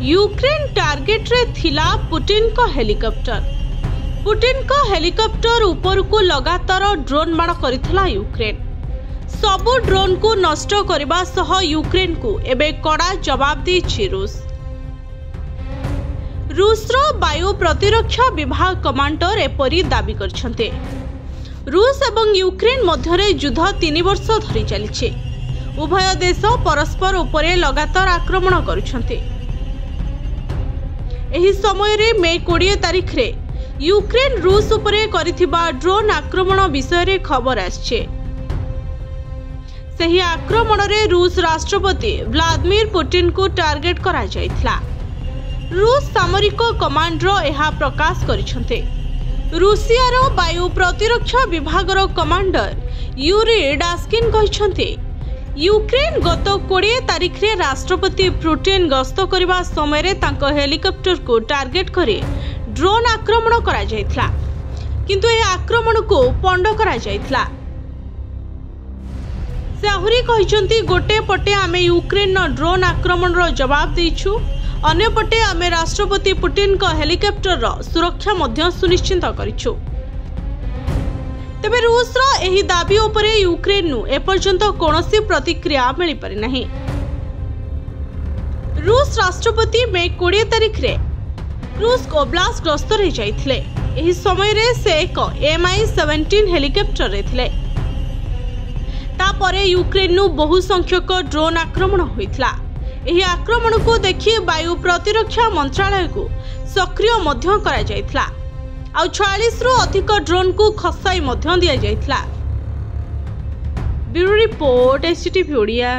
Ukraine target रे थिला Putin को हेलिकॉप्टर। पुतिन को हेलिकॉप्टर ऊपर को लगातार ड्रोन मार करथिला यूक्रेन। सबु ड्रोन को नष्ट करबा सह यूक्रेन को एबे कड़ा जवाब देछि रूस। रूसर वायु प्रतिरक्षा विभाग कमांडर एपरी दाबी करछन्ते। रूस एवं यूक्रेन मध्यरे युद्ध 3 वर्ष धरी चलिछे। उभय देश परस्पर उपरे लगातार आक्रमण करुछन्ते। एही समय रे मे 20 तारिख रे यूक्रेन रूस उपरे करिथिबा ड्रोन आक्रमण विषय रे खबर आछे। सही आक्रमण रे रूस राष्ट्रपति व्लादिमीर पुतिन को टार्गेट करा जायथिला। रूस सामरिक कमांडर एहा प्रकाश करिछन्ते। रूसियार वायु प्रतिरक्षा विभागर कमांडर यूरी डास्किन कहिछन्ते यूक्रेन गत 20 तारिख रे राष्ट्रपति पुतिन गस्त करबा समय रे तांको हेलिकॉप्टर को टार्गेट करे ड्रोन आक्रमण करा जायथिला, किंतु ए आक्रमण को पंड करा जायथिला। से आहुरी कहिछन्ती गोटे पटे आमे यूक्रेन ड्रोन आक्रमण रो जवाब देइछु, अन्य पटे आमे राष्ट्रपति पुतिन को हेलिकॉप्टर रो सुरक्षा मध्य सुनिश्चित करिछु। तेबे रूस रो एही दाबी उपरे यूक्रेन नु एपर्यंत कोनोसी प्रतिक्रिया मिलि पारि नाही। रूस राष्ट्रपति मे 20 तारिख रे रूस को ओब्लास्ट ग्रस्त रे जाइथिले। एही समय रे से एक Mi-17 हेलिकॉप्टर रे थिले। तापरे यूक्रेन नु बहु संख्यक ड्रोन आक्रमण होइथिला। एही आक्रमण को देखि वायु प्रतिरक्षा मंत्रालय को सक्रिय मध्य करा जायथिला। आ 46 रु अधिक ड्रोन को खसाई मध्य दिया जायथिला। Bureau report STV Odia.